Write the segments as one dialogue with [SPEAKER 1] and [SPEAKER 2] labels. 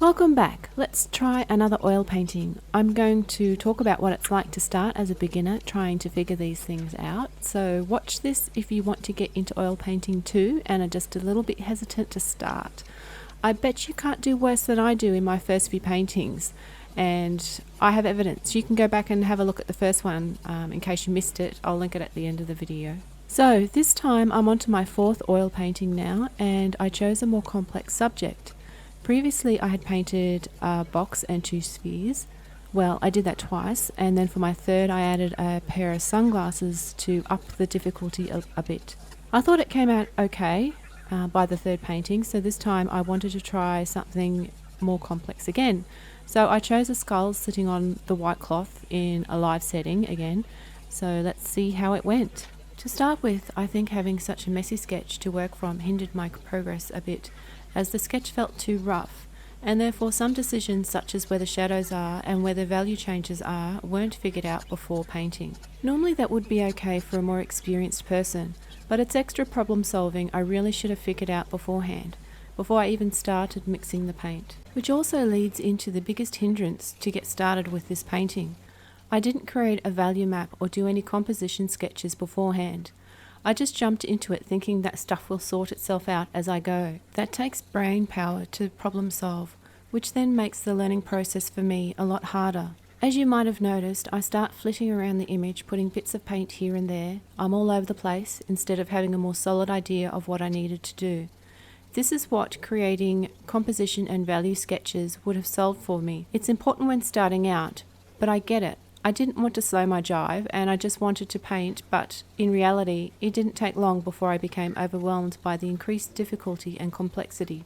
[SPEAKER 1] Welcome back. Let's try another oil painting. I'm going to talk about what it's like to start as a beginner trying to figure these things out. So watch this if you want to get into oil painting too and are just a little bit hesitant to start. I bet you can't do worse than I do in my first few paintings, and I have evidence. You can go back and have a look at the first one in case you missed it. I'll link it at the end of the video. So this time I'm onto my fourth oil painting now, and I chose a more complex subject. Previously I had painted a box and two spheres. Well, I did that twice, and then for my third I added a pair of sunglasses to up the difficulty a bit. I thought it came out okay by the third painting, so this time I wanted to try something more complex again. So I chose a skull sitting on the white cloth in a live setting again, so let's see how it went. To start with, I think having such a messy sketch to work from hindered my progress a bit, as the sketch felt too rough, and therefore some decisions such as where the shadows are and where the value changes are weren't figured out before painting. Normally that would be okay for a more experienced person, but it's extra problem solving I really should have figured out beforehand, before I even started mixing the paint. Which also leads into the biggest hindrance to get started with this painting. I didn't create a value map or do any composition sketches beforehand. I just jumped into it thinking that stuff will sort itself out as I go. That takes brain power to problem solve, which then makes the learning process for me a lot harder. As you might have noticed, I start flitting around the image, putting bits of paint here and there. I'm all over the place instead of having a more solid idea of what I needed to do. This is what creating composition and value sketches would have solved for me. It's important when starting out, but I get it. I didn't want to slow my jive and I just wanted to paint, but in reality it didn't take long before I became overwhelmed by the increased difficulty and complexity.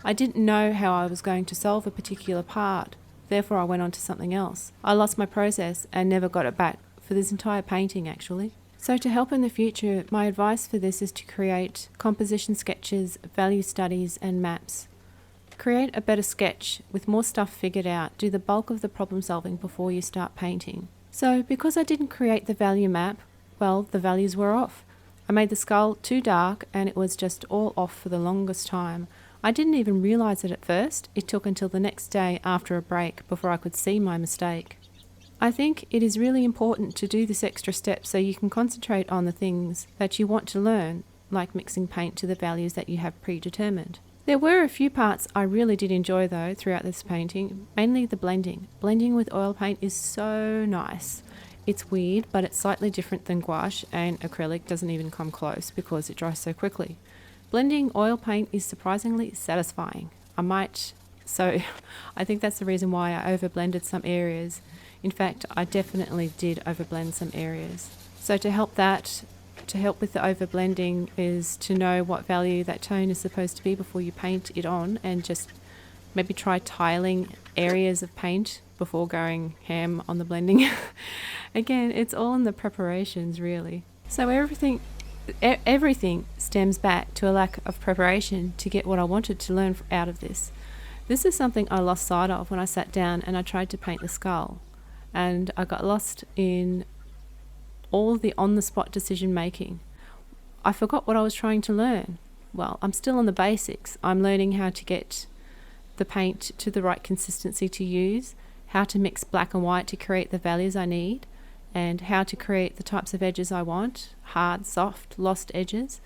[SPEAKER 1] I didn't know how I was going to solve a particular part, therefore I went on to something else. I lost my process and never got it back for this entire painting actually. So to help in the future, my advice for this is to create composition sketches, value studies and maps. Create a better sketch with more stuff figured out. Do the bulk of the problem solving before you start painting. So because I didn't create the value map, well, the values were off. I made the skull too dark and it was just all off for the longest time. I didn't even realize it at first. It took until the next day after a break before I could see my mistake. I think it is really important to do this extra step so you can concentrate on the things that you want to learn, like mixing paint to the values that you have predetermined. There were a few parts I really did enjoy though throughout this painting, mainly the blending. Blending with oil paint is so nice. It's weird, but it's slightly different than gouache, and acrylic doesn't even come close because it dries so quickly. Blending oil paint is surprisingly satisfying. I think that's the reason why I overblended some areas. In fact, I definitely did overblend some areas. So to help with the overblending is to know what value that tone is supposed to be before you paint it on, and just maybe try tiling areas of paint before going ham on the blending. Again, it's all in the preparations really. So everything stems back to a lack of preparation to get what I wanted to learn out of this. This is something I lost sight of when I sat down and I tried to paint the skull, and I got lost in all the on-the-spot decision making. I forgot what I was trying to learn. Well, I'm still on the basics. I'm learning how to get the paint to the right consistency to use, how to mix black and white to create the values I need, and how to create the types of edges I want, hard, soft, lost edges,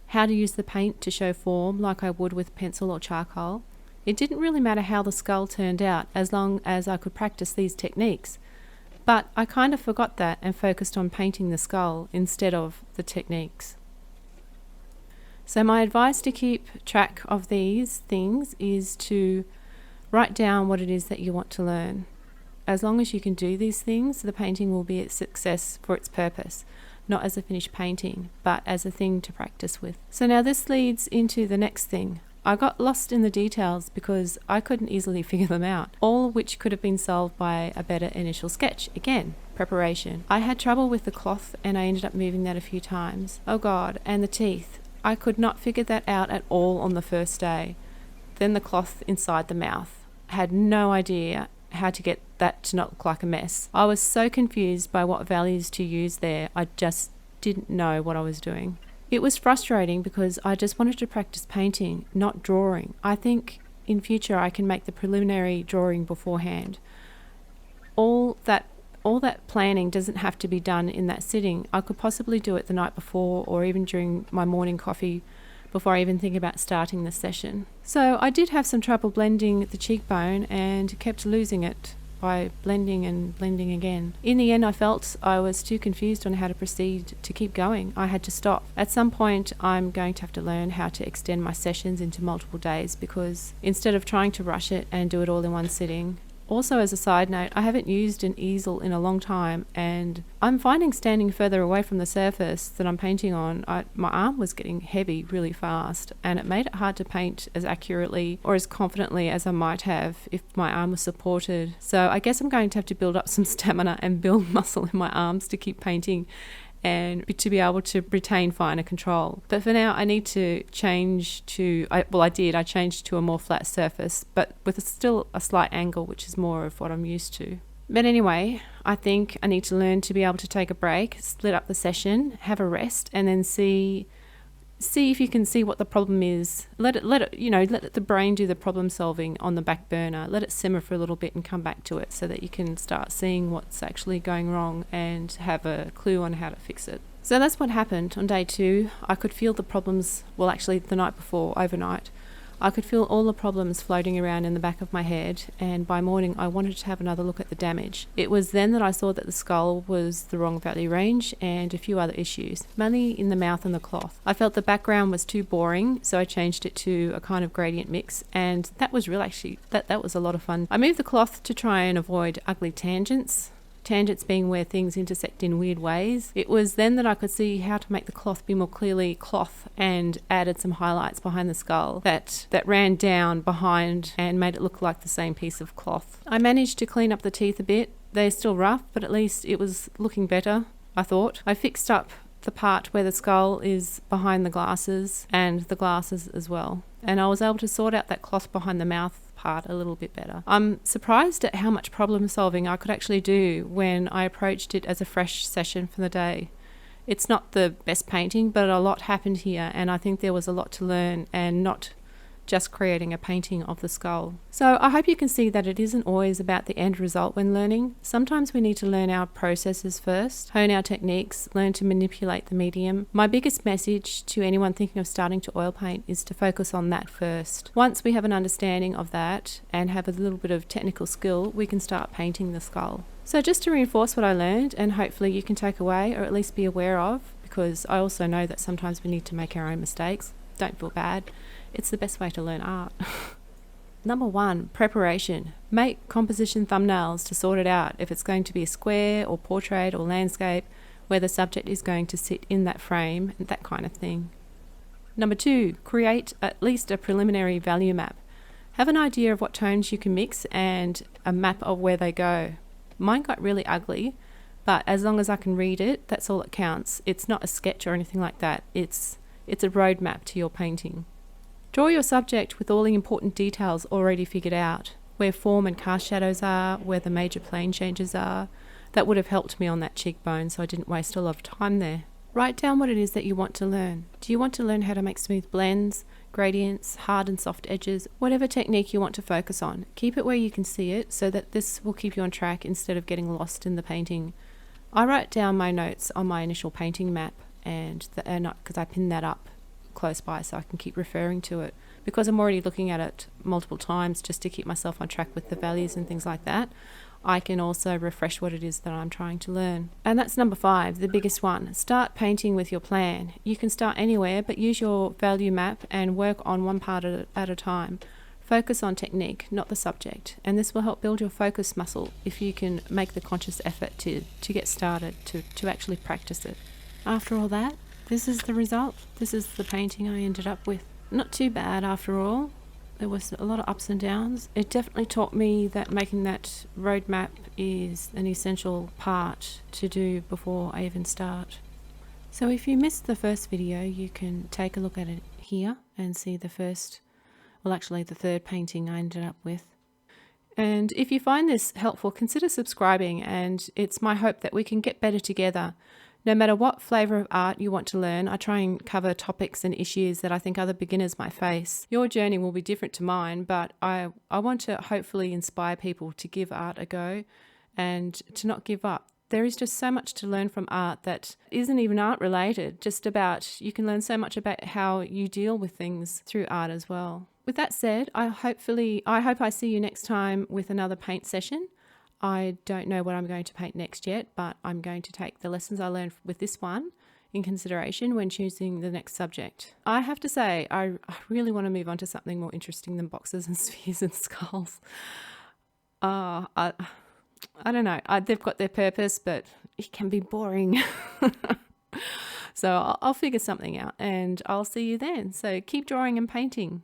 [SPEAKER 1] how to use the paint to show form like I would with pencil or charcoal. It didn't really matter how the skull turned out as long as I could practice these techniques. But I kind of forgot that and focused on painting the skull instead of the techniques. So my advice to keep track of these things is to write down what it is that you want to learn. As long as you can do these things, the painting will be a success for its purpose, not as a finished painting, but as a thing to practice with. So now this leads into the next thing. I got lost in the details because I couldn't easily figure them out, all of which could have been solved by a better initial sketch. Again, preparation. I had trouble with the cloth and I ended up moving that a few times. Oh God, and the teeth. I could not figure that out at all on the first day. Then the cloth inside the mouth. I had no idea how to get that to not look like a mess. I was so confused by what values to use there. I just didn't know what I was doing. It was frustrating because I just wanted to practice painting, not drawing. I think in future I can make the preliminary drawing beforehand. All that planning doesn't have to be done in that sitting. I could possibly do it the night before or even during my morning coffee before I even think about starting the session. So I did have some trouble blending the cheekbone and kept losing it by blending and blending again. In the end, I felt I was too confused on how to proceed to keep going. I had to stop. At some point, I'm going to have to learn how to extend my sessions into multiple days, because instead of trying to rush it and do it all in one sitting. Also, as a side note, I haven't used an easel in a long time, and I'm finding standing further away from the surface that I'm painting on, my arm was getting heavy really fast, and it made it hard to paint as accurately or as confidently as I might have if my arm was supported. So I guess I'm going to have to build up some stamina and build muscle in my arms to keep painting and to be able to retain finer control. But for now, I need to change to, I changed to a more flat surface, but with still a slight angle, which is more of what I'm used to. But anyway, I think I need to learn to be able to take a break, split up the session, have a rest, and then see if you can see what the problem is. Let the brain do the problem solving on the back burner. Let it simmer for a little bit and come back to it so that you can start seeing what's actually going wrong and have a clue on how to fix it. So that's what happened on day 2. I could feel the problems, actually the night before, overnight. I could feel all the problems floating around in the back of my head, and by morning I wanted to have another look at the damage. It was then that I saw that the skull was the wrong value range and a few other issues, mainly in the mouth and the cloth. I felt the background was too boring, so I changed it to a kind of gradient mix, and that was that was a lot of fun. I moved the cloth to try and avoid ugly tangents being where things intersect in weird ways. It was then that I could see how to make the cloth be more clearly cloth, and added some highlights behind the skull that ran down behind and made it look like the same piece of cloth. I managed to clean up the teeth a bit. They're still rough, but at least it was looking better, I thought. I fixed up the part where the skull is behind the glasses and the glasses as well. And I was able to sort out that cloth behind the mouth part a little bit better. I'm surprised at how much problem solving I could actually do when I approached it as a fresh session for the day. It's not the best painting, but a lot happened here, and I think there was a lot to learn and not just creating a painting of the skull. So I hope you can see that it isn't always about the end result when learning. Sometimes we need to learn our processes first, hone our techniques, learn to manipulate the medium. My biggest message to anyone thinking of starting to oil paint is to focus on that first. Once we have an understanding of that and have a little bit of technical skill, we can start painting the skull. So just to reinforce what I learned, and hopefully you can take away or at least be aware of, because I also know that sometimes we need to make our own mistakes. Don't feel bad. It's the best way to learn art. Number 1, preparation. Make composition thumbnails to sort it out if it's going to be a square or portrait or landscape, where the subject is going to sit in that frame, and that kind of thing. Number 2, create at least a preliminary value map. Have an idea of what tones you can mix and a map of where they go. Mine got really ugly, but as long as I can read it, that's all that counts. It's not a sketch or anything like that. It's a roadmap to your painting. Draw your subject with all the important details already figured out, where form and cast shadows are, where the major plane changes are. That would have helped me on that cheekbone, so I didn't waste a lot of time there. Write down what it is that you want to learn. Do you want to learn how to make smooth blends, gradients, hard and soft edges, whatever technique you want to focus on? Keep it where you can see it so that this will keep you on track instead of getting lost in the painting. I write down my notes on my initial painting map, and because I pinned that up close by so I can keep referring to it, because I'm already looking at it multiple times just to keep myself on track with the values and things like that. I can also refresh what it is that I'm trying to learn. And that's number 5, the biggest one. Start painting with your plan. You can start anywhere, but use your value map and work on one part at a time. Focus on technique, not the subject, and this will help build your focus muscle if you can make the conscious effort to get started, to actually practice it. After all that, this is the result. This is the painting I ended up with. Not too bad after all. There was a lot of ups and downs. It definitely taught me that making that roadmap is an essential part to do before I even start. So if you missed the first video, you can take a look at it here and see the third painting I ended up with. And if you find this helpful, consider subscribing, and it's my hope that we can get better together No matter what flavour of art you want to learn, I try and cover topics and issues that I think other beginners might face. Your journey will be different to mine, but I want to hopefully inspire people to give art a go and to not give up. There is just so much to learn from art that isn't even art related, just about you can learn so much about how you deal with things through art as well. With that said, I hope I see you next time with another paint session. I don't know what I'm going to paint next yet, but I'm going to take the lessons I learned with this one in consideration when choosing the next subject. I have to say, I really want to move on to something more interesting than boxes and spheres and skulls. I don't know. They've got their purpose, but it can be boring. So I'll figure something out and I'll see you then. So keep drawing and painting.